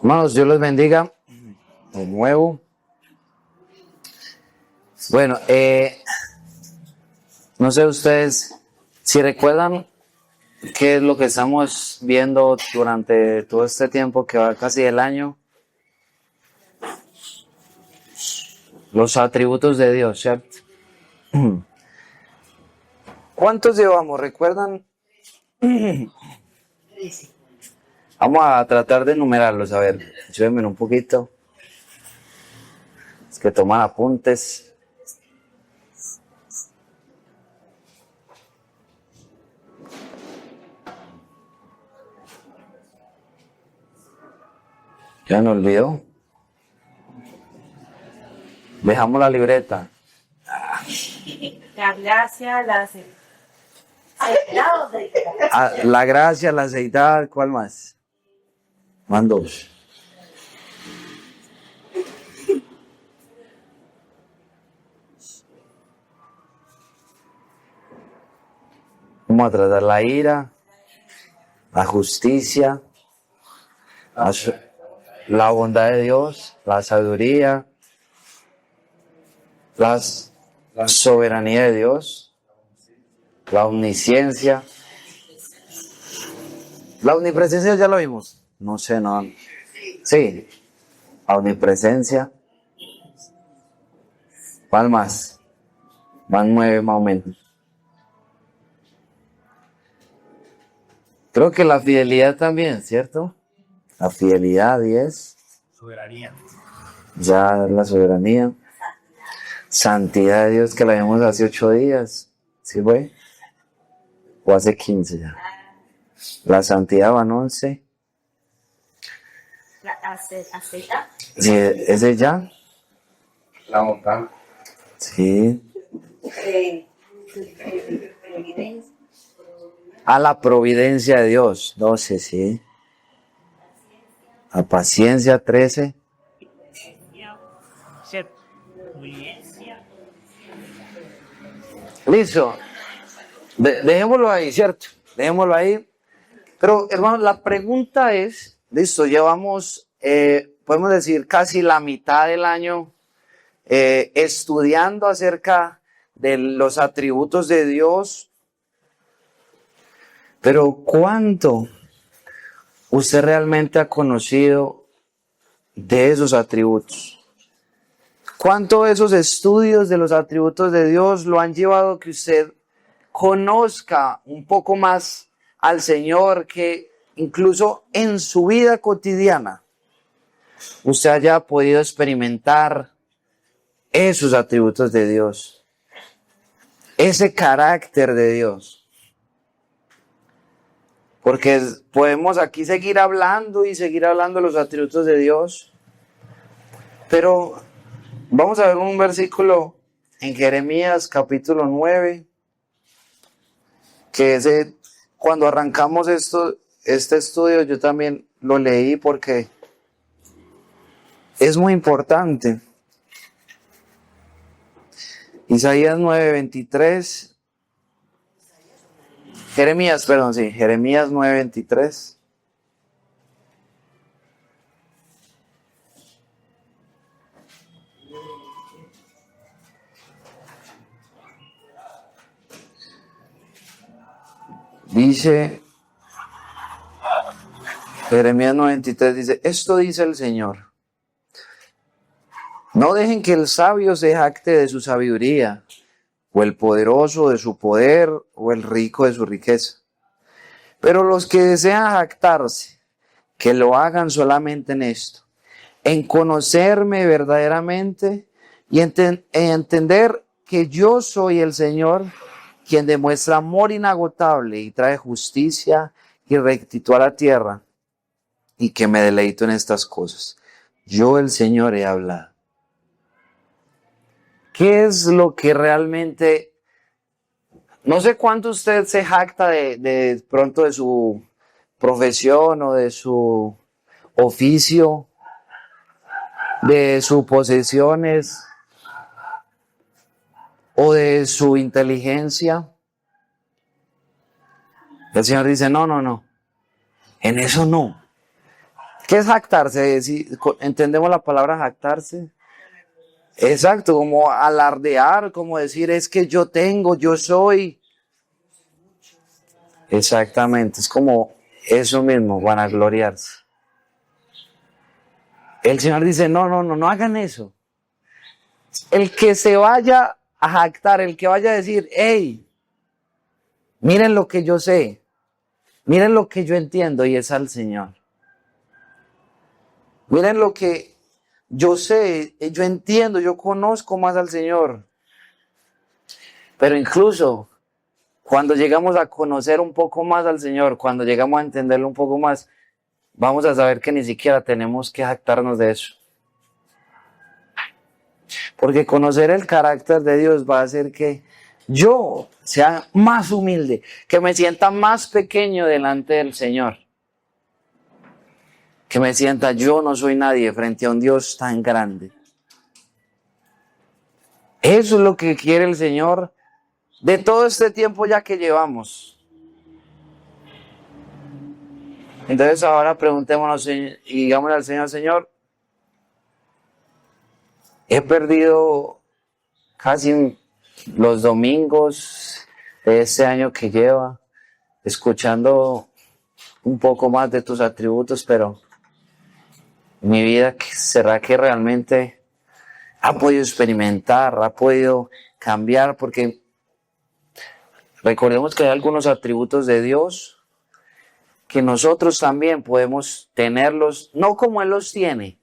Hermanos, Dios los bendiga de nuevo. Bueno, no sé ustedes si recuerdan qué es lo que estamos viendo durante todo este tiempo que va casi el año. Los atributos de Dios, ¿cierto? ¿Cuántos llevamos? ¿Recuerdan? Vamos a tratar de enumerarlos. A ver, ayúdenme un poquito. Es que toman apuntes. Ya me olvidó. Dejamos la libreta. La gracia, la aceitad. La gracia, la aceitad, ¿cuál más? Van dos. Vamos a tratar la ira, la justicia, la bondad de Dios, la sabiduría, la soberanía de Dios, la omnisciencia. La omnipresencia ya lo vimos. No sé, no. Sí, la omnipresencia. ¿Cuál más? Van 9 más o menos. Creo que la fidelidad también, ¿cierto? La fidelidad 10. Soberanía. Ya la soberanía. Santidad de Dios, que la vimos hace 8 días. ¿Sí fue? O hace 15 ya. La santidad van 11. La aceitad. Sí, ¿ese ya? La bondad. Sí. A la providencia de Dios, 12, sí. La paciencia, 13. Listo. Dejémoslo ahí, ¿cierto? Dejémoslo ahí. Pero, hermano, la pregunta es, listo, llevamos, podemos decir, casi la mitad del año estudiando acerca de los atributos de Dios. Pero, ¿cuánto usted realmente ha conocido de esos atributos? ¿Cuánto de esos estudios de los atributos de Dios lo han llevado a que usted conozca un poco más al Señor, que incluso en su vida cotidiana usted haya podido experimentar esos atributos de Dios, ese carácter de Dios? Porque podemos aquí seguir hablando y seguir hablando de los atributos de Dios, pero vamos a ver un versículo en Jeremías capítulo 9, que cuando arrancamos este estudio yo también lo leí porque es muy importante. Isaías 9:23. Jeremías 9:23. Dice, Jeremías 9:23 dice, esto dice el Señor: no dejen que el sabio se jacte de su sabiduría, o el poderoso de su poder, o el rico de su riqueza. Pero los que desean jactarse, que lo hagan solamente en esto, en conocerme verdaderamente y entender que yo soy el Señor, quien demuestra amor inagotable y trae justicia y rectitud a la tierra, y que me deleito en estas cosas. Yo, el Señor, he hablado. ¿Qué es lo que realmente... No sé cuánto usted se jacta de pronto de su profesión o de su oficio, de sus posesiones o de su inteligencia? El Señor dice, no, en eso no. ¿Qué es jactarse? ¿Entendemos la palabra jactarse? Exacto, como alardear, como decir es que yo tengo, yo soy. Exactamente, es como eso mismo, vanagloriarse. El Señor dice, no hagan eso. El que se vaya a jactar, el que vaya a decir, hey, miren lo que yo sé, miren lo que yo entiendo, y es al Señor. Miren lo que yo sé, yo entiendo, yo conozco más al Señor. Pero incluso cuando llegamos a conocer un poco más al Señor, cuando llegamos a entenderlo un poco más, vamos a saber que ni siquiera tenemos que jactarnos de eso. Porque conocer el carácter de Dios va a hacer que yo sea más humilde, que me sienta más pequeño delante del Señor. Que me sienta yo no soy nadie frente a un Dios tan grande. Eso es lo que quiere el Señor de todo este tiempo ya que llevamos. Entonces ahora preguntémonos y digámosle al Señor, Señor, he perdido casi los domingos de este año que lleva, escuchando un poco más de tus atributos, pero mi vida, ¿será que realmente ha podido experimentar, ha podido cambiar? Porque recordemos que hay algunos atributos de Dios que nosotros también podemos tenerlos, no como Él los tiene,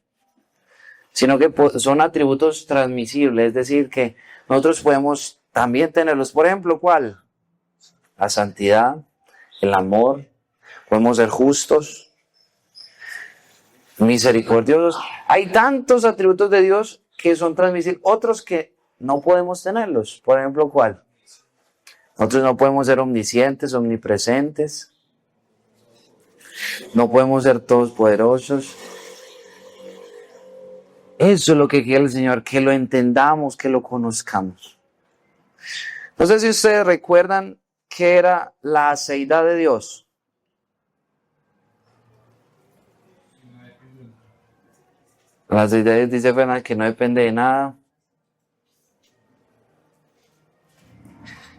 sino que son atributos transmisibles, es decir, que nosotros podemos también tenerlos. Por ejemplo, ¿cuál? La santidad, el amor, podemos ser justos, misericordiosos. Hay tantos atributos de Dios que son transmisibles, otros que no podemos tenerlos. Por ejemplo, ¿cuál? Nosotros no podemos ser omniscientes, omnipresentes, no podemos ser todopoderosos. Eso es lo que quiere el Señor, que lo entendamos, que lo conozcamos. No sé si ustedes recuerdan qué era la aceidad de Dios. La aceidad dice Fernando que no depende de nada.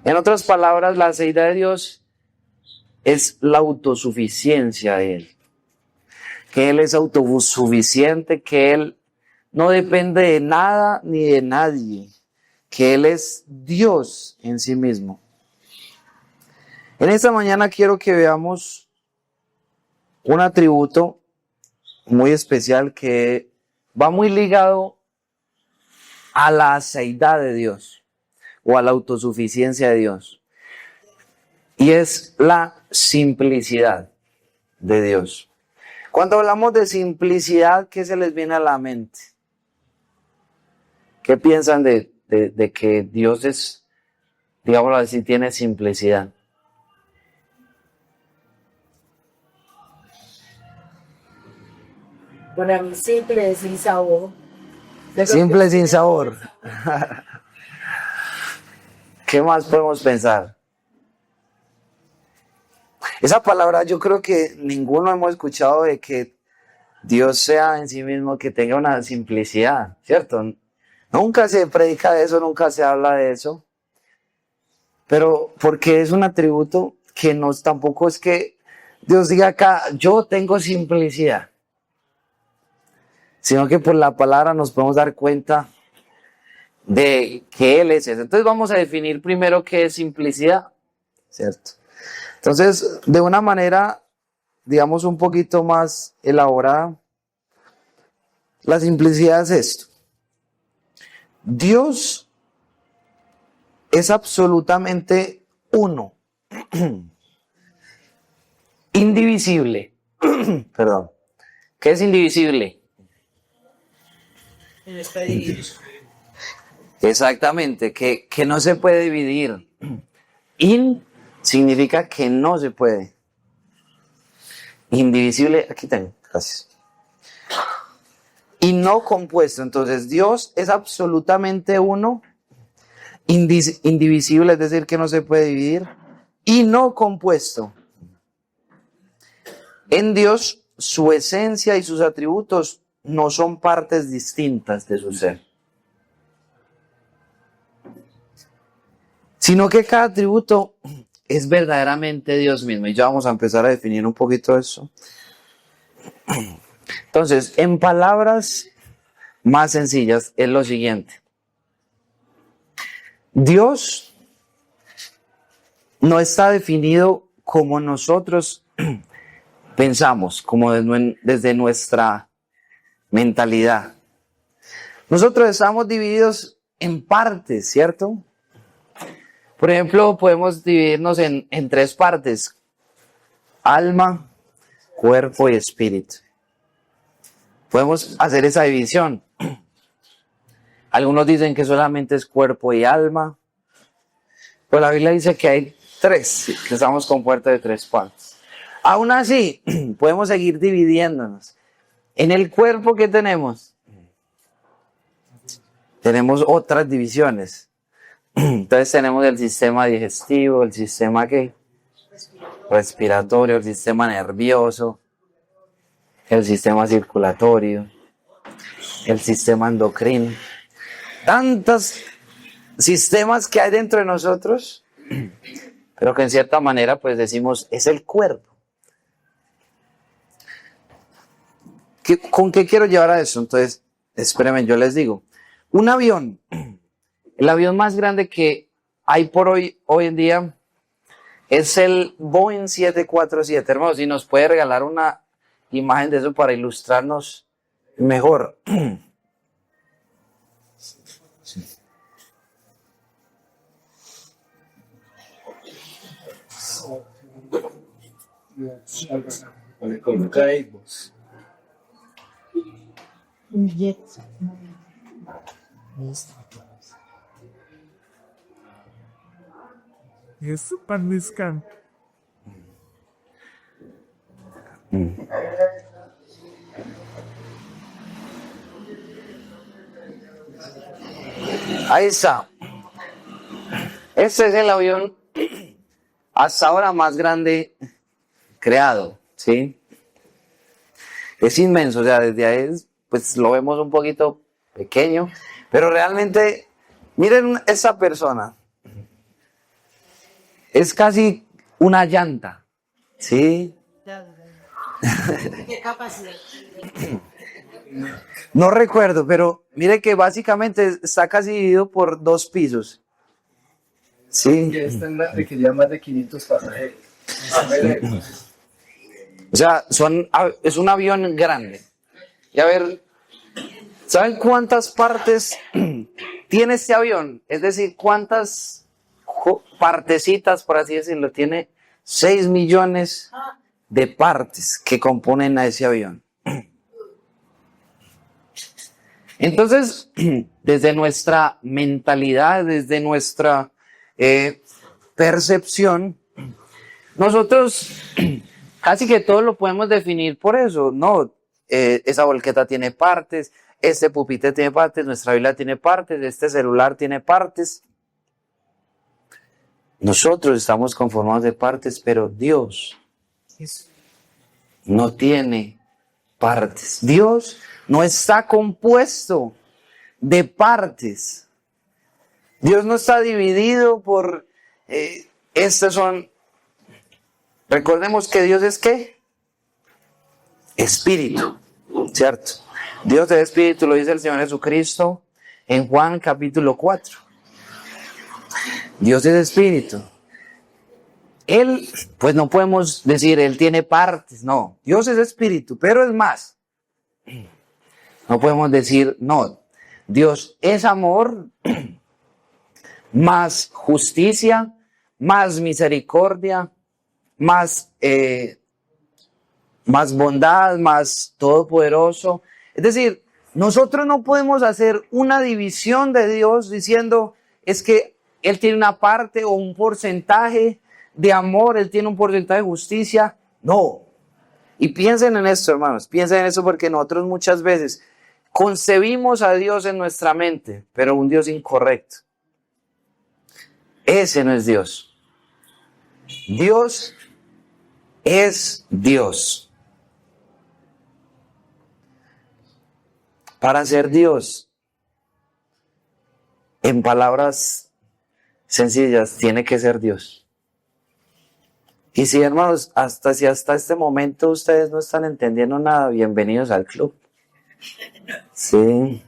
En otras palabras, la aceidad de Dios es la autosuficiencia de Él. Que Él es autosuficiente, que Él no depende de nada ni de nadie, que Él es Dios en sí mismo. En esta mañana quiero que veamos un atributo muy especial que va muy ligado a la aceidad de Dios o a la autosuficiencia de Dios. Y es la simplicidad de Dios. Cuando hablamos de simplicidad, ¿qué se les viene a la mente? ¿Qué piensan de que Dios es, digámoslo así, tiene simplicidad? Para mí simple, sin sabor. Simple sin sabor. ¿Qué más podemos pensar? Esa palabra yo creo que ninguno hemos escuchado de que Dios sea en sí mismo, que tenga una simplicidad, ¿cierto? Nunca se predica de eso, nunca se habla de eso. Pero porque es un atributo que tampoco es que Dios diga acá, yo tengo simplicidad. Sino que por la palabra nos podemos dar cuenta de que Él es eso. Entonces vamos a definir primero qué es simplicidad, ¿cierto? Entonces, de una manera, digamos, un poquito más elaborada, la simplicidad es esto. Dios es absolutamente uno, indivisible. Perdón. ¿Qué es indivisible? Exactamente, que no se puede dividir. In significa que no se puede. Indivisible, aquí tengo, gracias. Y no compuesto. Entonces Dios es absolutamente uno, indivisible, es decir, que no se puede dividir, y no compuesto. En Dios su esencia y sus atributos no son partes distintas de su ser, sino que cada atributo es verdaderamente Dios mismo. Y ya vamos a empezar a definir un poquito eso. Entonces, en palabras más sencillas, es lo siguiente. Dios no está definido como nosotros pensamos, como desde nuestra mentalidad. Nosotros estamos divididos en partes, ¿cierto? Por ejemplo, podemos dividirnos en tres partes: alma, cuerpo y espíritu. Podemos hacer esa división. Algunos dicen que solamente es cuerpo y alma. Pues la Biblia dice que hay tres, que estamos compuestos de tres partes. Aún así, podemos seguir dividiéndonos. En el cuerpo, ¿qué tenemos? Tenemos otras divisiones. Entonces tenemos el sistema digestivo, el sistema ¿qué? Respiratorio, el sistema nervioso, el sistema circulatorio, el sistema endocrino. Tantos sistemas que hay dentro de nosotros, pero que en cierta manera pues decimos es el cuerpo. ¿Con qué quiero llevar a eso? Entonces, espérenme, yo les digo. Un avión, el avión más grande que hay por hoy en día es el Boeing 747. Hermanos, si nos puede regalar una imagen de eso para ilustrarnos mejor. Yesu paniskan. Ahí está. Este es el avión hasta ahora más grande creado, ¿sí? Es inmenso, o sea, desde ahí pues lo vemos un poquito pequeño, pero realmente, miren esa persona. Es casi una llanta, ¿sí? ¿Qué capacidad? No recuerdo, pero mire que básicamente está casi dividido por 2 pisos. Sí. Que es tan grande que lleva más de 500 pasajeros. O sea, es un avión grande. Y a ver, ¿saben cuántas partes tiene este avión? Es decir, ¿cuántas partecitas, por así decirlo? Tiene 6 millones de partes que componen a ese avión. Entonces, desde nuestra mentalidad, desde nuestra percepción, nosotros casi que todo lo podemos definir por eso. No, esa volqueta tiene partes, este pupitre tiene partes, nuestra Biblia tiene partes, este celular tiene partes. Nosotros estamos conformados de partes, pero Dios no tiene partes. Dios no está compuesto de partes. Dios no está dividido por... Recordemos que Dios es ¿qué? Espíritu, ¿cierto? Dios es espíritu, lo dice el Señor Jesucristo en Juan capítulo 4. Dios es espíritu. Él, pues no podemos decir, Él tiene partes, no. Dios es espíritu, pero es más. No podemos decir, no. Dios es amor, más justicia, más misericordia, más bondad, más todopoderoso. Es decir, nosotros no podemos hacer una división de Dios diciendo, es que Él tiene una parte o un porcentaje de amor, Él tiene un porcentaje de justicia. No. Y piensen en esto, hermanos, piensen en eso porque nosotros muchas veces concebimos a Dios en nuestra mente, pero un Dios incorrecto. Ese no es Dios. Dios es Dios. Para ser Dios, en palabras sencillas, tiene que ser Dios. Y si, hermanos, hasta este momento ustedes no están entendiendo nada, bienvenidos al club. Sí.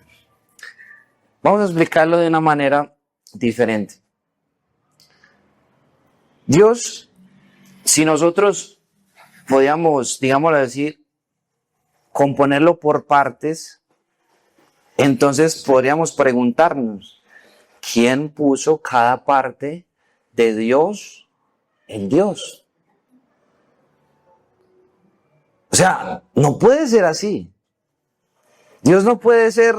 Vamos a explicarlo de una manera diferente. Dios, si nosotros podíamos, digámoslo así, componerlo por partes, entonces podríamos preguntarnos, ¿quién puso cada parte de Dios en Dios? O sea, no puede ser así. Dios no puede ser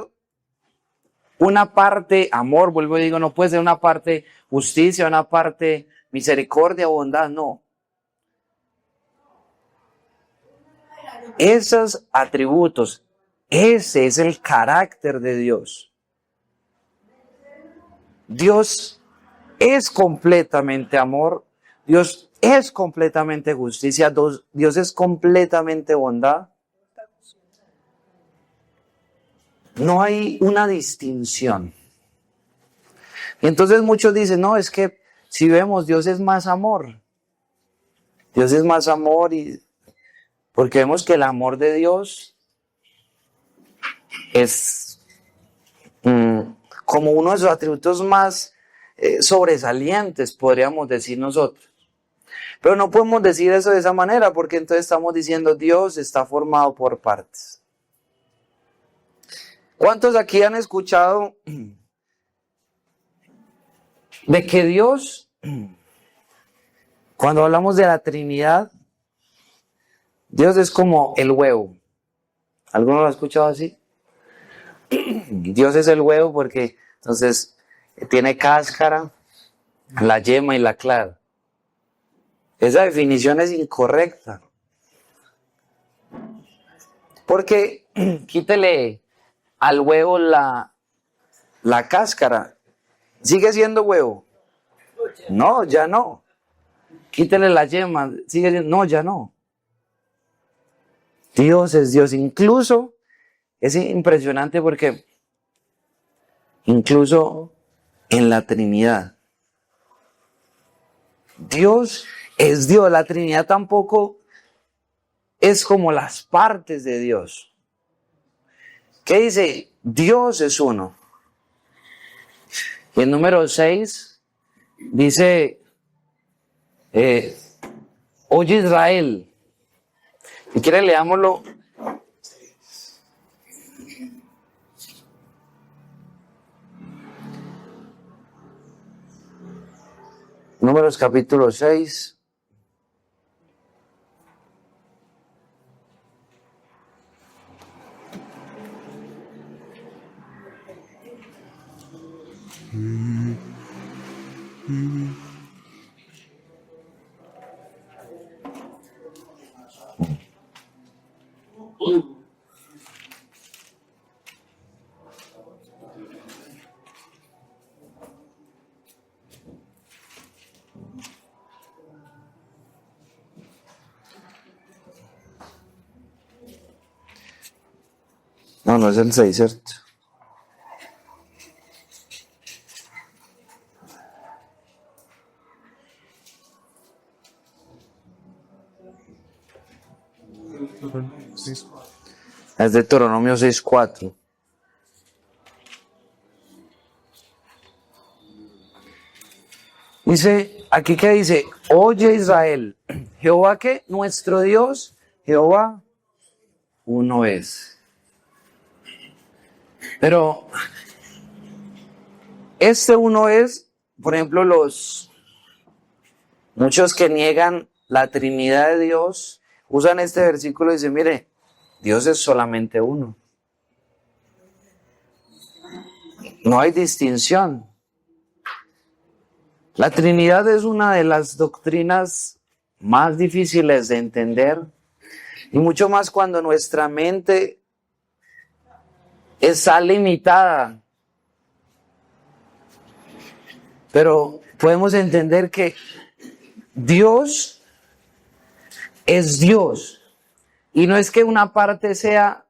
una parte amor, vuelvo y digo, no puede ser una parte justicia, una parte misericordia o bondad, no. Esos atributos, ese es el carácter de Dios. Dios es completamente amor, Dios es completamente justicia, Dios es completamente bondad. No hay una distinción. Y entonces muchos dicen, no, es que si vemos, Dios es más amor. Dios es más amor porque vemos que el amor de Dios es como uno de sus atributos más sobresalientes, podríamos decir nosotros. Pero no podemos decir eso de esa manera, porque entonces estamos diciendo Dios está formado por partes. ¿Cuántos aquí han escuchado de que Dios, cuando hablamos de la Trinidad, Dios es como el huevo? ¿Alguno lo ha escuchado así? Dios es el huevo porque entonces tiene cáscara, la yema y la clara. Esa definición es incorrecta. Porque quítele al huevo la cáscara. ¿Sigue siendo huevo? No, ya no. Quítele la yema. ¿Sigue siendo? No, ya no. Dios es Dios. Incluso es impresionante porque incluso en la Trinidad, Dios es Dios. La Trinidad tampoco es como las partes de Dios. ¿Qué dice? Dios es uno. Y el número 6 dice, oye Israel. Si quiere leámoslo. Números capítulo 6. No, no es el 6, ¿cierto? Es de Deuteronomio 6:4. Dice, aquí que dice, oye Israel, Jehová que nuestro Dios, Jehová uno es. Pero este uno es, por ejemplo, muchos que niegan la Trinidad de Dios, usan este versículo y dicen, mire, Dios es solamente uno. No hay distinción. La Trinidad es una de las doctrinas más difíciles de entender, y mucho más cuando nuestra mente está limitada. Pero podemos entender que Dios es Dios. Y no es que una parte sea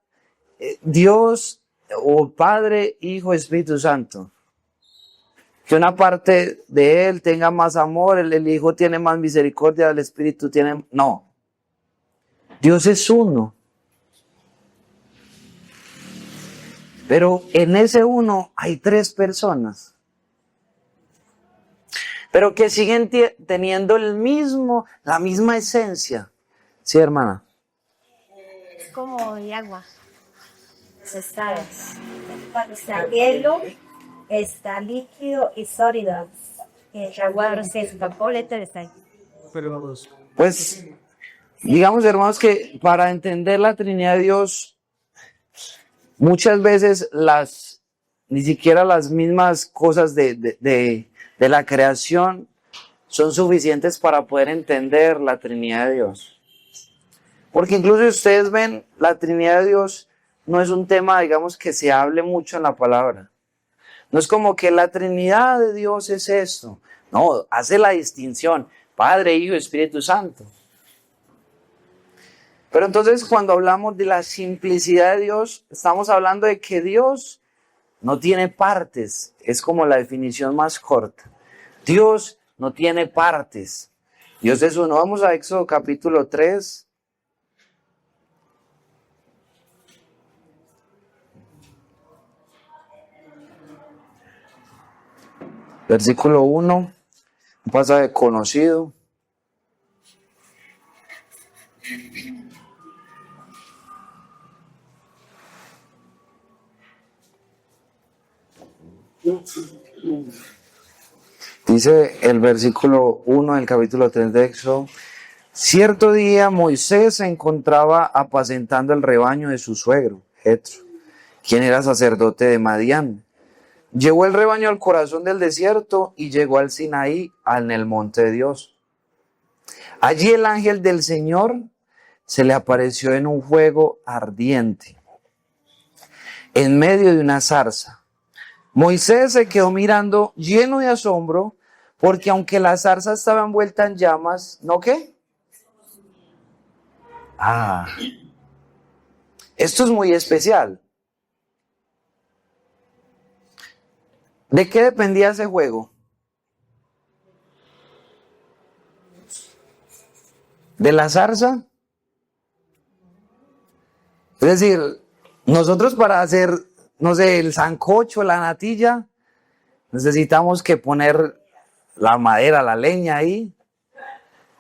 Dios o Padre, Hijo, Espíritu Santo. Que una parte de Él tenga más amor, el Hijo tiene más misericordia, el Espíritu tiene... No. Dios es uno. Pero en ese uno hay tres personas. Pero que siguen teniendo la misma esencia. ¿Sí, hermana? Es como de agua. Está hielo, está líquido y sólido. El agua se completo está ahí. Pues, digamos, hermanos, que para entender la Trinidad de Dios, muchas veces ni siquiera las mismas cosas de la creación son suficientes para poder entender la Trinidad de Dios. Porque incluso si ustedes ven, la Trinidad de Dios no es un tema, digamos, que se hable mucho en la palabra. No es como que la Trinidad de Dios es esto. No, hace la distinción. Padre, Hijo, Espíritu Santo. Pero entonces cuando hablamos de la simplicidad de Dios, estamos hablando de que Dios no tiene partes. Es como la definición más corta. Dios no tiene partes. Dios es uno. Vamos a Éxodo capítulo 3. Versículo 1, un pasaje conocido. Dice el versículo 1 del capítulo 3 de Éxodo: cierto día Moisés se encontraba apacentando el rebaño de su suegro, Jetro, quien era sacerdote de Madián. Llevó el rebaño al corazón del desierto y llegó al Sinaí, en el monte de Dios. Allí el ángel del Señor se le apareció en un fuego ardiente, en medio de una zarza. Moisés se quedó mirando lleno de asombro, porque aunque la zarza estaba envuelta en llamas, ¿no qué? Esto es muy especial. ¿De qué dependía ese fuego? ¿De la zarza? Es decir, nosotros para hacer, no sé, el sancocho, la natilla, necesitamos que poner la madera, la leña ahí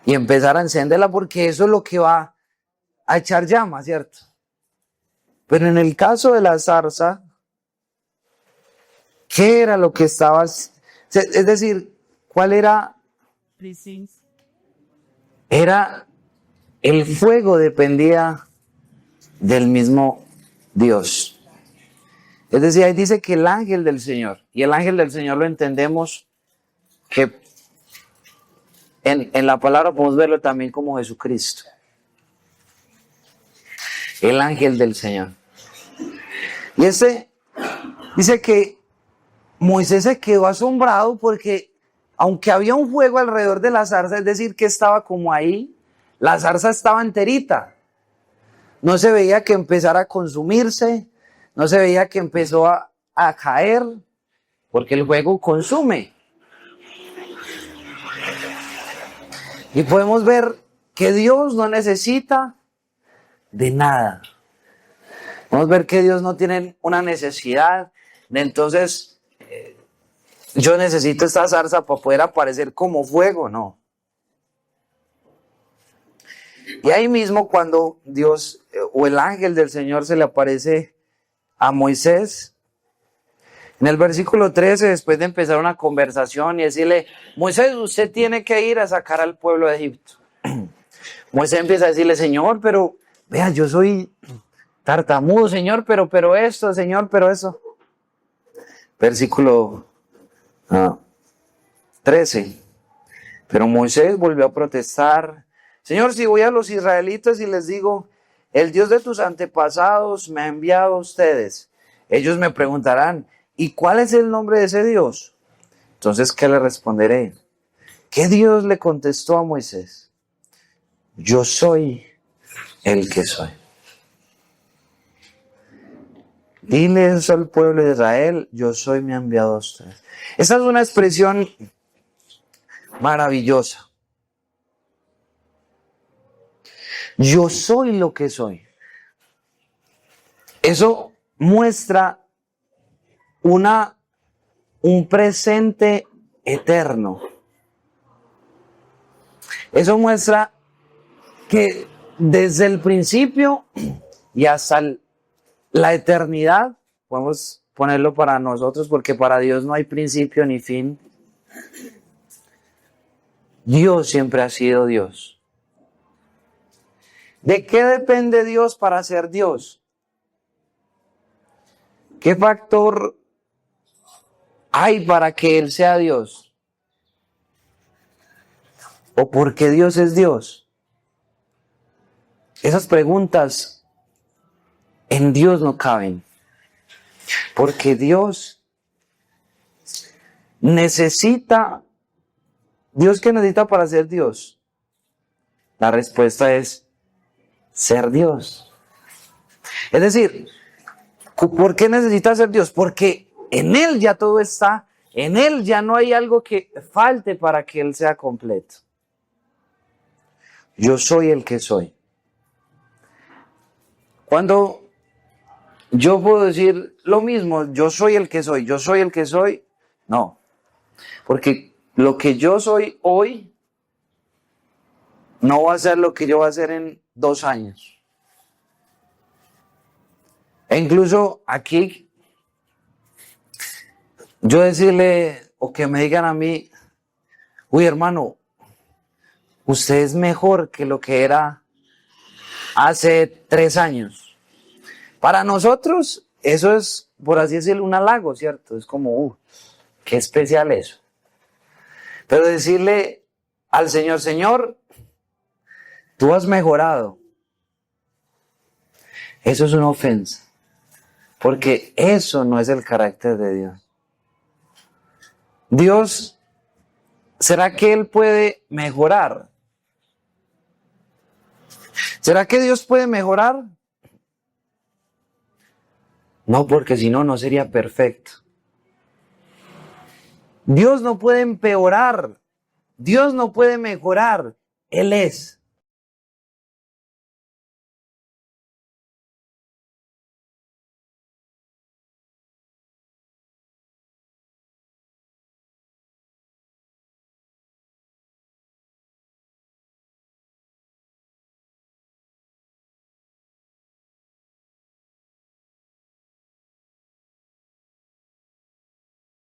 y empezar a encenderla, porque eso es lo que va a echar llama, ¿cierto? Pero en el caso de la zarza, ¿qué era lo que estabas? Es decir, ¿cuál era? Era el fuego, dependía del mismo Dios. Es decir, ahí dice que el ángel del Señor, y el ángel del Señor lo entendemos que en la palabra podemos verlo también como Jesucristo. El ángel del Señor. Y dice que Moisés se quedó asombrado porque aunque había un fuego alrededor de la zarza, es decir, que estaba como ahí, la zarza estaba enterita. No se veía que empezara a consumirse, no se veía que empezó a caer, porque el fuego consume. Y podemos ver que Dios no necesita de nada. Podemos ver que Dios no tiene una necesidad de entonces, yo necesito esta zarza para poder aparecer como fuego, no. Y ahí mismo cuando Dios o el ángel del Señor se le aparece a Moisés, en el versículo 13, después de empezar una conversación y decirle: Moisés, usted tiene que ir a sacar al pueblo de Egipto. Moisés empieza a decirle: Señor, pero vea, yo soy tartamudo, Señor, pero esto, Señor, pero eso. Versículo 13. Pero Moisés volvió a protestar: Señor, si voy a los israelitas y les digo: el Dios de tus antepasados me ha enviado a ustedes, ellos me preguntarán: ¿y cuál es el nombre de ese Dios? Entonces, ¿qué le responderé? ¿Qué Dios le contestó a Moisés? Yo soy el que soy. Dile eso al pueblo de Israel, yo soy mi enviado a ustedes. Esa es una expresión maravillosa. Yo soy lo que soy. Eso muestra un presente eterno. Eso muestra que desde el principio y hasta la eternidad, podemos ponerlo para nosotros porque para Dios no hay principio ni fin. Dios siempre ha sido Dios. ¿De qué depende Dios para ser Dios? ¿Qué factor hay para que Él sea Dios? ¿O por qué Dios es Dios? Esas preguntas en Dios no caben. Porque Dios necesita, ¿Dios qué necesita para ser Dios? La respuesta es ser Dios. Es decir, ¿por qué necesita ser Dios? Porque en Él ya todo está, en Él ya no hay algo que falte para que Él sea completo. Yo soy el que soy. Cuando yo puedo decir lo mismo, yo soy el que soy, yo soy el que soy, no. Porque lo que yo soy hoy no va a ser lo que yo voy a hacer en 2 años. E incluso aquí, yo decirle, o que me digan a mí, uy hermano, usted es mejor que lo que era hace 3 años. Para nosotros, eso es, por así decirlo, un halago, ¿cierto? Es como, qué especial eso. Pero decirle al Señor, Señor, tú has mejorado. Eso es una ofensa. Porque eso no es el carácter de Dios. Dios, ¿será que Él puede mejorar? ¿Será que Dios puede mejorar? No, porque si no, no sería perfecto. Dios no puede empeorar. Dios no puede mejorar. Él es.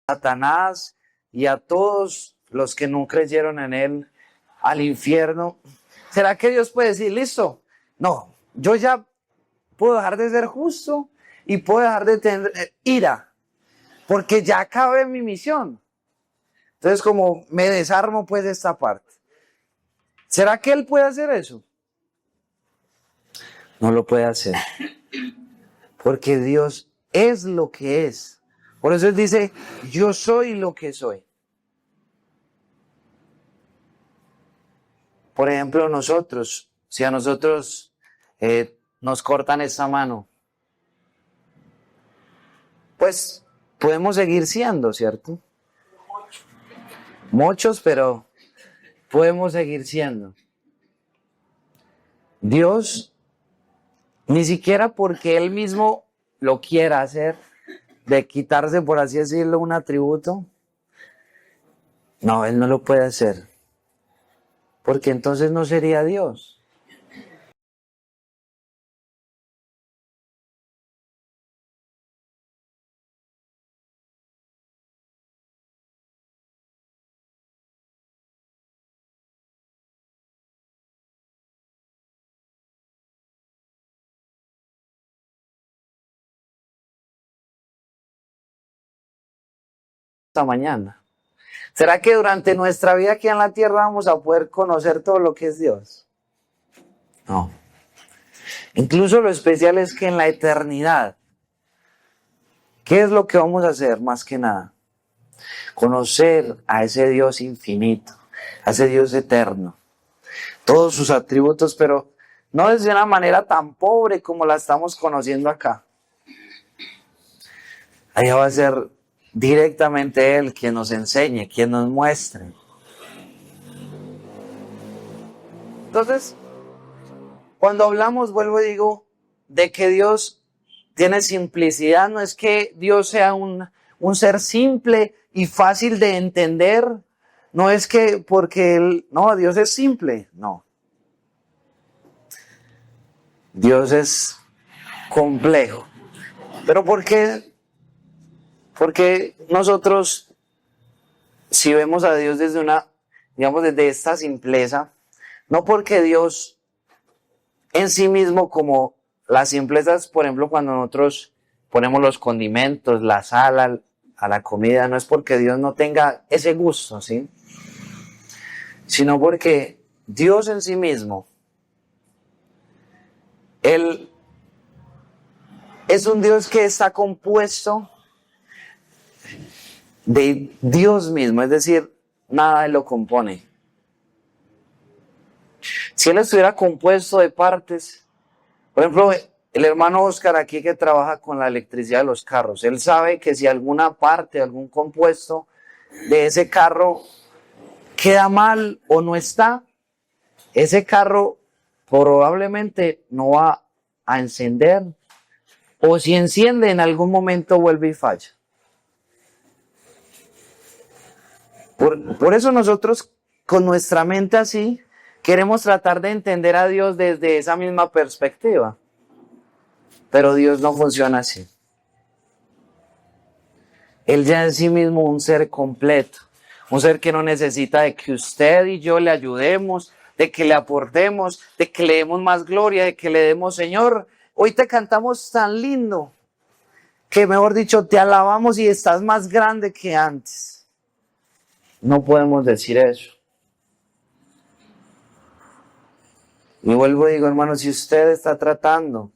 Satanás y a todos los que no creyeron en Él al infierno. ¿Será que Dios puede decir, listo? No, yo ya puedo dejar de ser justo y puedo dejar de tener ira, porque ya acabé mi misión. Entonces, como me desarmo pues de esta parte. ¿Será que Él puede hacer eso? No lo puede hacer. Porque Dios es lo que es. Por eso Él dice, yo soy lo que soy. Por ejemplo, nosotros, si a nosotros nos cortan esta mano, pues podemos seguir siendo, ¿cierto? Muchos, pero podemos seguir siendo. Dios, ni siquiera porque Él mismo lo quiera hacer, de quitarse, por así decirlo, un atributo. No, Él no lo puede hacer. Porque entonces no sería Dios. Esta mañana. ¿Será que durante nuestra vida aquí en la tierra vamos a poder conocer todo lo que es Dios? No. Incluso lo especial es que en la eternidad, ¿qué es lo que vamos a hacer más que nada? Conocer a ese Dios infinito, a ese Dios eterno, todos sus atributos, pero no desde una manera tan pobre como la estamos conociendo acá. allá va a ser directamente Él quien nos enseñe, quien nos muestre. Entonces, cuando hablamos, vuelvo y digo, de que Dios tiene simplicidad, no es que Dios sea un ser simple y fácil de entender, no es que porque no, Dios es simple, no. Dios es complejo. ¿Pero por qué? Porque nosotros, si vemos a Dios desde desde esta simpleza, no porque Dios en sí mismo, como las simplezas, por ejemplo, cuando nosotros ponemos los condimentos, la sal a la comida, no es porque Dios no tenga ese gusto, ¿sí? Sino porque Dios en sí mismo, Él es un Dios que está compuesto de Dios mismo, es decir, nada lo compone. Si Él estuviera compuesto de partes, por ejemplo, el hermano Oscar aquí que trabaja con la electricidad de los carros, él sabe que si alguna parte, algún compuesto de ese carro queda mal o no está, ese carro probablemente no va a encender, o si enciende en algún momento vuelve y falla. Por eso nosotros con nuestra mente así queremos tratar de entender a Dios desde esa misma perspectiva, pero Dios no funciona así. Él ya en sí mismo un ser completo, un ser que no necesita de que usted y yo le ayudemos, de que le aportemos, de que le demos más gloria, de que le demos, Señor, hoy te cantamos tan lindo, que mejor dicho, te alabamos y estás más grande que antes. No podemos decir eso. Y vuelvo y digo, hermano, si usted está tratando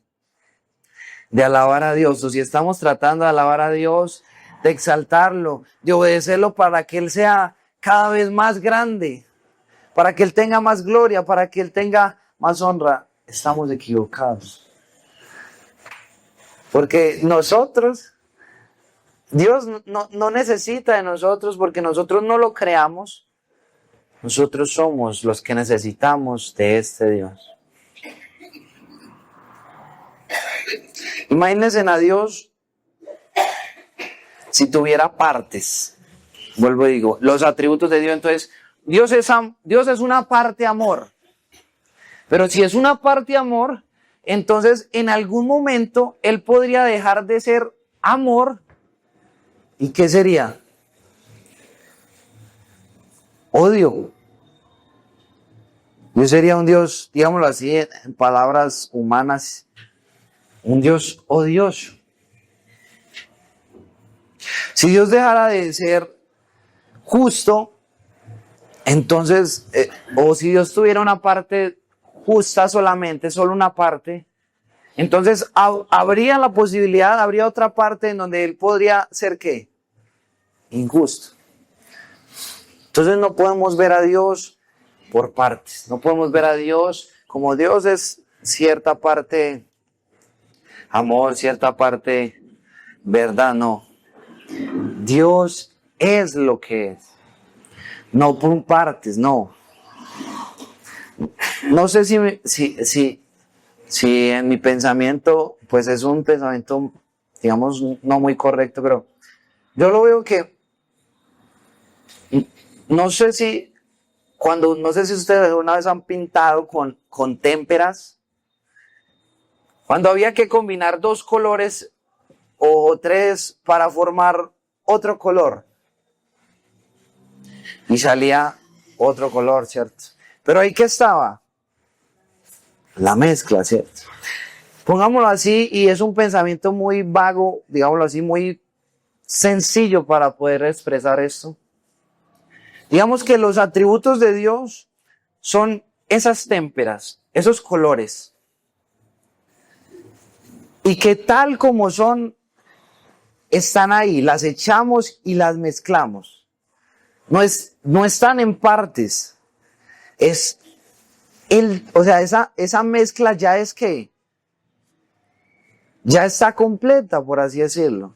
de alabar a Dios, o si estamos tratando de alabar a Dios, de exaltarlo, de obedecerlo para que Él sea cada vez más grande, para que Él tenga más gloria, para que Él tenga más honra, estamos equivocados. Porque nosotros, Dios no necesita de nosotros porque nosotros no lo creamos. Nosotros somos los que necesitamos de este Dios. Imagínense a Dios si tuviera partes. Vuelvo y digo, los atributos de Dios, entonces, Dios es una parte amor. Pero si es una parte amor, entonces en algún momento Él podría dejar de ser amor. ¿Y qué sería? Odio. Yo sería un Dios, digámoslo así, en palabras humanas, un Dios odioso. Si Dios dejara de ser justo, entonces, o si Dios tuviera una parte justa solamente, solo una parte, entonces habría la posibilidad, habría otra parte en donde Él podría ser ¿qué? Injusto. Entonces no podemos ver a Dios por partes, no podemos ver a Dios como Dios es cierta parte amor, cierta parte verdad, no. Dios es lo que es, no por partes, no. No sé si en mi pensamiento, pues es un pensamiento, digamos, no muy correcto, pero yo lo veo que, no sé si ustedes una vez han pintado con témperas, cuando había que combinar dos colores o tres para formar otro color, y salía otro color, ¿cierto? Pero ahí, ¿qué estaba? La mezcla, ¿cierto? Pongámoslo así, y es un pensamiento muy vago, digámoslo así, muy sencillo para poder expresar esto. Digamos que los atributos de Dios son esas témperas, esos colores. Y que tal como son, están ahí, las echamos y las mezclamos. No están en partes. Esa mezcla ya es que ya está completa, por así decirlo.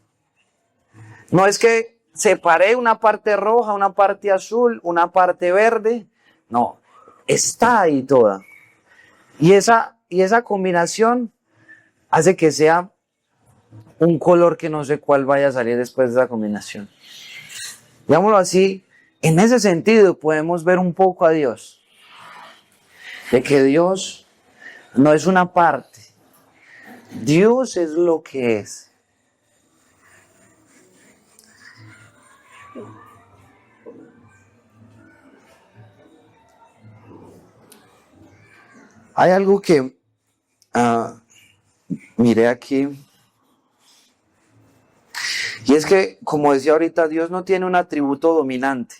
No es que separé una parte roja, una parte azul, una parte verde. No, está ahí toda. Y esa combinación hace que sea un color que no sé cuál vaya a salir después de esa combinación. Digámoslo así, en ese sentido podemos ver un poco a Dios. De que Dios no es una parte. Dios es lo que es. Hay algo que miré aquí. Y es que, como decía ahorita, Dios no tiene un atributo dominante.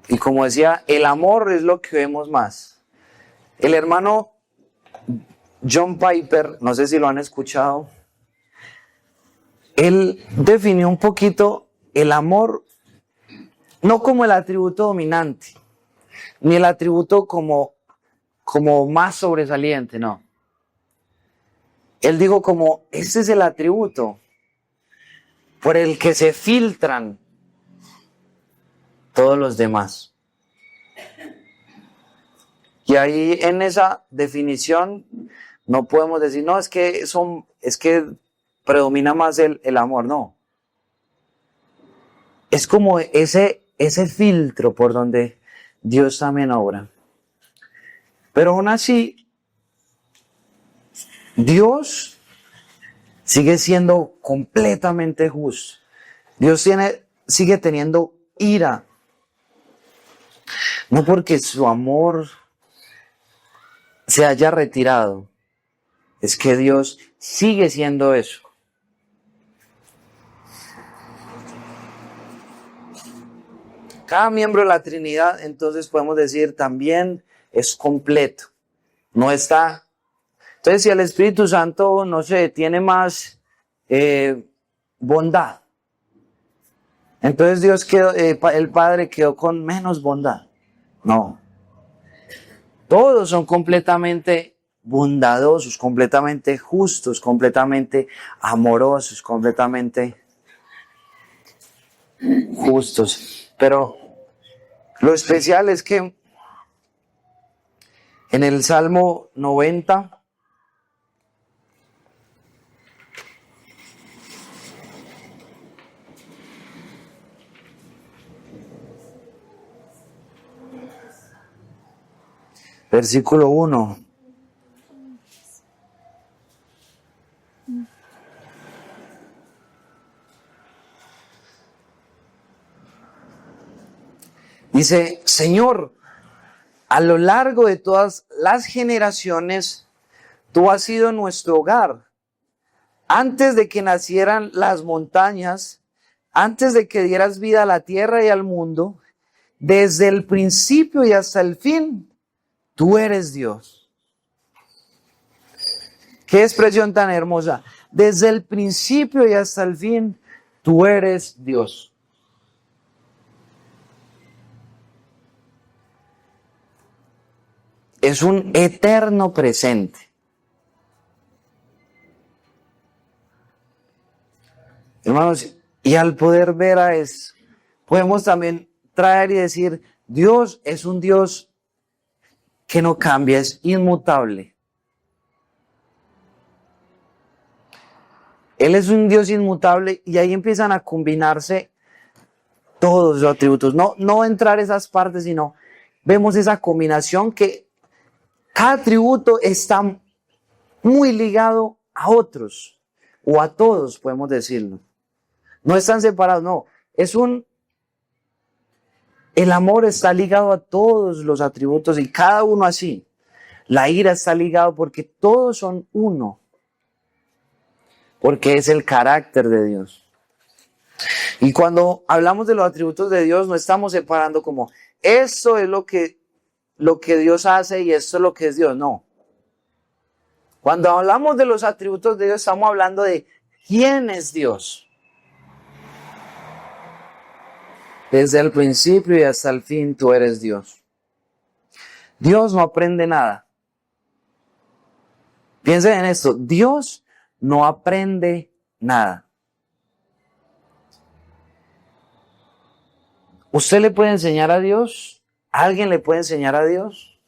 Y como decía, el amor es lo que vemos más. El hermano John Piper, no sé si lo han escuchado, él definió un poquito el amor no como el atributo dominante, ni el atributo como más sobresaliente, no. Él dijo como, ese es el atributo por el que se filtran todos los demás. Y ahí en esa definición no podemos decir, no, es que predomina más el amor, no. Es como ese filtro por donde Dios también obra. Pero aún así, Dios sigue siendo completamente justo. Dios sigue teniendo ira. No porque su amor se haya retirado, es que Dios sigue siendo eso. Cada miembro de la Trinidad, entonces podemos decir, también es completo. No está. Entonces, si el Espíritu Santo, no sé, tiene más bondad, entonces Dios el Padre quedó con menos bondad. No. Todos son completamente bondadosos, completamente justos, completamente amorosos, completamente justos. Pero lo especial es que en el Salmo 90, versículo 1. Dice, Señor, a lo largo de todas las generaciones, tú has sido nuestro hogar. Antes de que nacieran las montañas, antes de que dieras vida a la tierra y al mundo, desde el principio y hasta el fin, tú eres Dios. Qué expresión tan hermosa. Desde el principio y hasta el fin, tú eres Dios. Es un eterno presente. Hermanos, y al poder ver a eso, podemos también traer y decir, Dios es un Dios que no cambia, es inmutable. Él es un Dios inmutable y ahí empiezan a combinarse todos los atributos. No entrar esas partes, sino vemos esa combinación que cada atributo está muy ligado a otros, o a todos, podemos decirlo. No están separados, no. El amor está ligado a todos los atributos y cada uno así. La ira está ligado porque todos son uno. Porque es el carácter de Dios. Y cuando hablamos de los atributos de Dios, no estamos separando como, esto es lo que Dios hace y esto es lo que es Dios, no. Cuando hablamos de los atributos de Dios, estamos hablando de quién es Dios. Desde el principio y hasta el fin tú eres Dios. Dios no aprende nada. Piensen en esto, Dios no aprende nada. ¿Usted le puede enseñar a Dios? ¿Alguien le puede enseñar a Dios?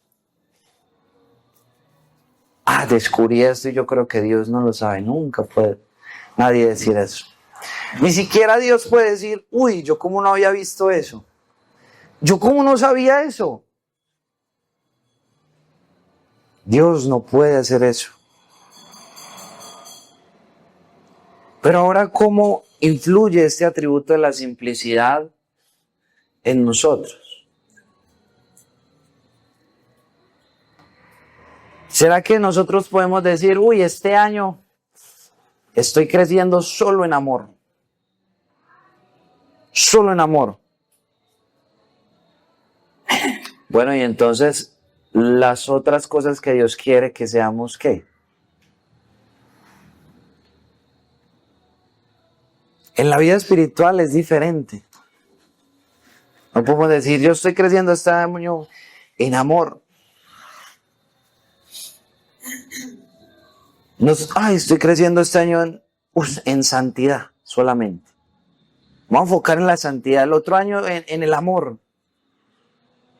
Descubrí esto y yo creo que Dios no lo sabe. Nunca puede nadie decir eso. Ni siquiera Dios puede decir, uy, yo cómo no había visto eso. Yo cómo no sabía eso. Dios no puede hacer eso. Pero ahora, ¿cómo influye este atributo de la simplicidad en nosotros? ¿Será que nosotros podemos decir, uy, este año estoy creciendo solo en amor? Solo en amor. Bueno, y entonces, las otras cosas que Dios quiere que seamos, ¿qué? En la vida espiritual es diferente. No podemos decir, yo estoy creciendo este año en amor. No, estoy creciendo este año en santidad solamente. Vamos a enfocar en la santidad. El otro año en el amor.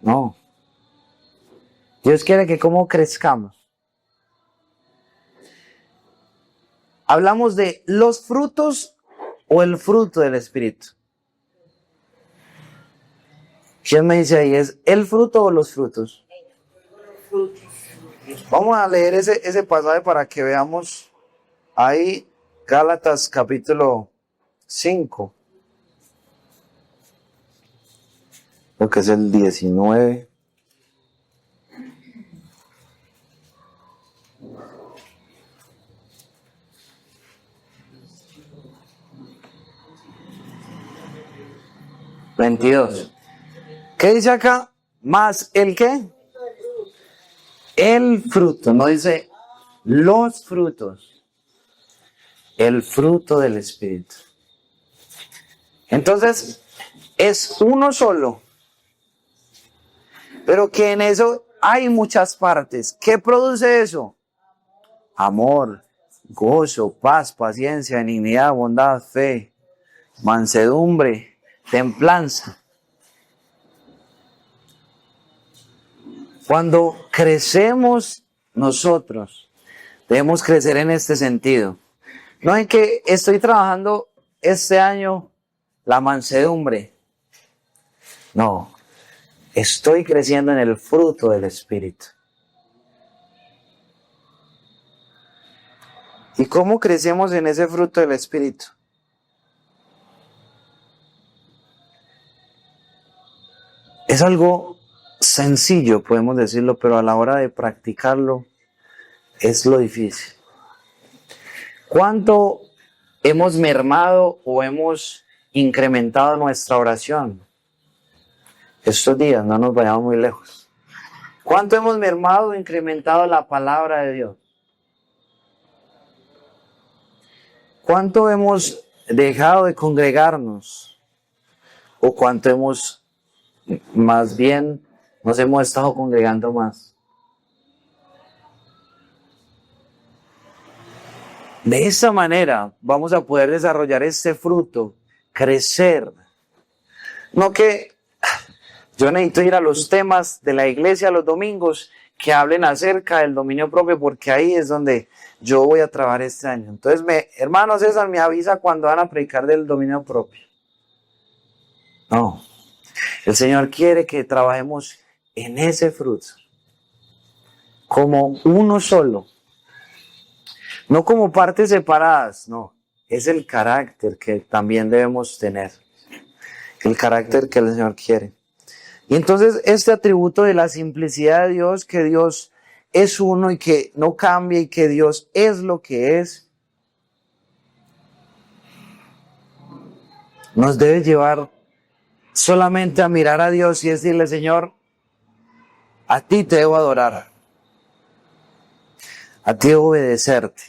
No. Dios quiere que como crezcamos. Hablamos de los frutos o el fruto del Espíritu. ¿Quién me dice ahí? ¿Es el fruto o los frutos? Vamos a leer ese pasaje para que veamos ahí Gálatas capítulo 5. Lo que es el 19. ¿22? ¿Qué dice acá? ¿Más el qué? El fruto, no dice los frutos. El fruto del Espíritu. Entonces, es uno solo. Pero que en eso hay muchas partes. ¿Qué produce eso? Amor, gozo, paz, paciencia, benignidad, bondad, fe, mansedumbre, templanza. Cuando crecemos nosotros, debemos crecer en este sentido. No en que estoy trabajando este año la mansedumbre. No, estoy creciendo en el fruto del Espíritu. ¿Y cómo crecemos en ese fruto del Espíritu? Es algo sencillo, podemos decirlo, pero a la hora de practicarlo es lo difícil. ¿Cuánto hemos mermado o hemos incrementado nuestra oración? Estos días, no nos vayamos muy lejos. ¿Cuánto hemos mermado o incrementado la palabra de Dios? ¿Cuánto hemos dejado de congregarnos? ¿O cuánto hemos, más bien, nos hemos estado congregando más? De esa manera vamos a poder desarrollar este fruto, crecer. No que yo necesito ir a los temas de la iglesia los domingos que hablen acerca del dominio propio, porque ahí es donde yo voy a trabajar este año. Entonces, hermano César me avisa cuando van a predicar del dominio propio. No, el Señor quiere que trabajemos en ese fruto, como uno solo, no como partes separadas, no, es el carácter que también debemos tener, el carácter que el Señor quiere. Y entonces este atributo de la simplicidad de Dios, que Dios es uno y que no cambia y que Dios es lo que es, nos debe llevar solamente a mirar a Dios y decirle, Señor, a ti te debo adorar, a ti debo obedecerte.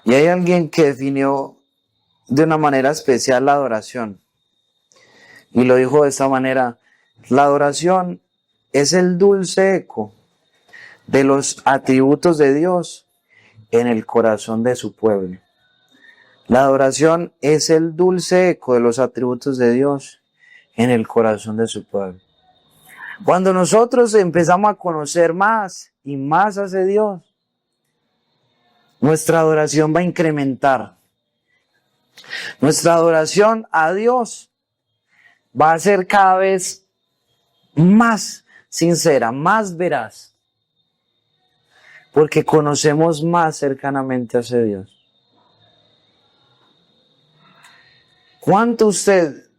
Y hay alguien que definió de una manera especial la adoración. Y lo dijo de esta manera: la adoración es el dulce eco de los atributos de Dios en el corazón de su pueblo. La adoración es el dulce eco de los atributos de Dios en el corazón de su pueblo. Cuando nosotros empezamos a conocer más y más a ese Dios, nuestra adoración va a incrementar. Nuestra adoración a Dios va a ser cada vez más sincera, más veraz, porque conocemos más cercanamente a ese Dios. ¿Cuánto usted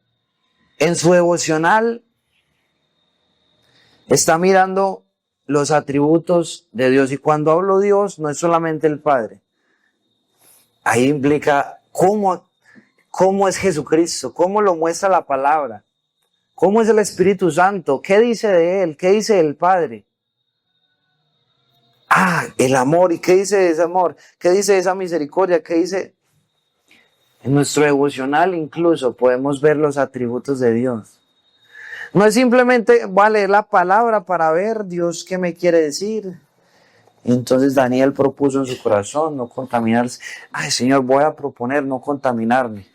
en su devocional está mirando los atributos de Dios? Y cuando hablo Dios, no es solamente el Padre. Ahí implica cómo es Jesucristo, cómo lo muestra la palabra, cómo es el Espíritu Santo, qué dice de Él, qué dice del Padre. El amor, ¿y qué dice de ese amor? ¿Qué dice de esa misericordia? ¿Qué dice? En nuestro devocional incluso podemos ver los atributos de Dios. No es simplemente voy a leer la palabra para ver Dios qué me quiere decir. Entonces Daniel propuso en su corazón no contaminarse. Señor, voy a proponer no contaminarme.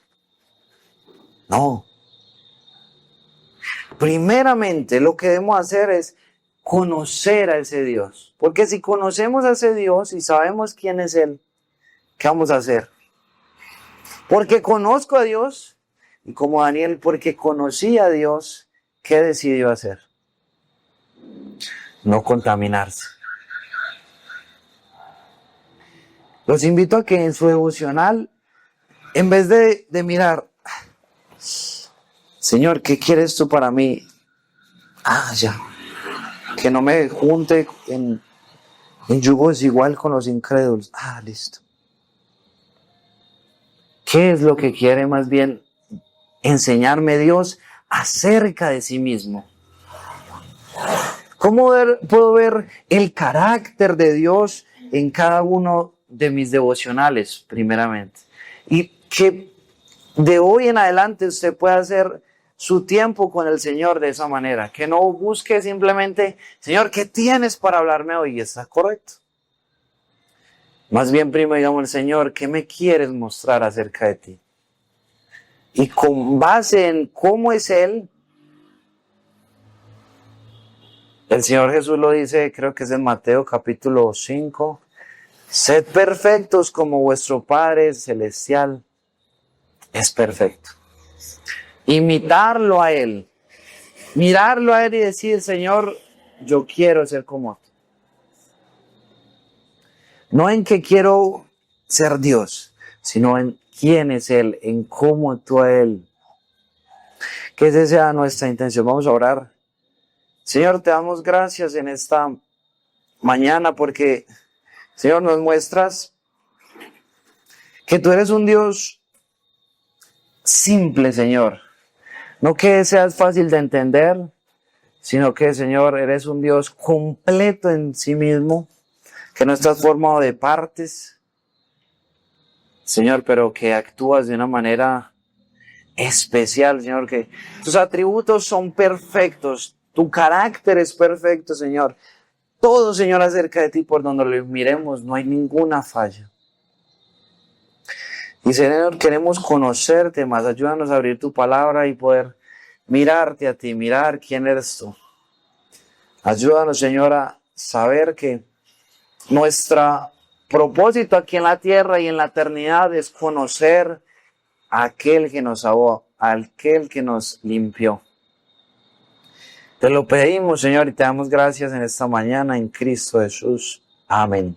No. Primeramente lo que debemos hacer es conocer a ese Dios. Porque si conocemos a ese Dios y sabemos quién es Él, ¿qué vamos a hacer? Porque conozco a Dios, y como Daniel, porque conocí a Dios, ¿qué decidió hacer? No contaminarse. Los invito a que en su devocional, en vez de mirar, Señor, ¿qué quieres tú para mí? Ya. Que no me junte en yugo desigual con los incrédulos. Listo. ¿Qué es lo que quiere más bien enseñarme Dios acerca de sí mismo? ¿Cómo puedo ver el carácter de Dios en cada uno de mis devocionales, primeramente? Y que de hoy en adelante usted pueda hacer su tiempo con el Señor de esa manera. Que no busque simplemente, Señor, ¿qué tienes para hablarme hoy? Está correcto. Más bien, primo, digamos, Señor, ¿qué me quieres mostrar acerca de ti? Y con base en cómo es Él, el Señor Jesús lo dice, creo que es en Mateo capítulo 5, sed perfectos como vuestro Padre Celestial es perfecto. Imitarlo a Él, mirarlo a Él y decir, Señor, yo quiero ser como tú. No en que quiero ser Dios, sino en quién es Él, en cómo actúa Él. Que esa sea nuestra intención. Vamos a orar. Señor, te damos gracias en esta mañana porque, Señor, nos muestras que tú eres un Dios simple, Señor. No que seas fácil de entender, sino que, Señor, eres un Dios completo en sí mismo, que no estás formado de partes, Señor, pero que actúas de una manera especial, Señor, que tus atributos son perfectos, tu carácter es perfecto, Señor. Todo, Señor, acerca de ti, por donde lo miremos, no hay ninguna falla. Y, Señor, queremos conocerte más, ayúdanos a abrir tu palabra y poder mirarte a ti, mirar quién eres tú. Ayúdanos, Señor, a saber que nuestro propósito aquí en la tierra y en la eternidad es conocer a aquel que nos salvó, a aquel que nos limpió. Te lo pedimos, Señor, y te damos gracias en esta mañana en Cristo Jesús. Amén.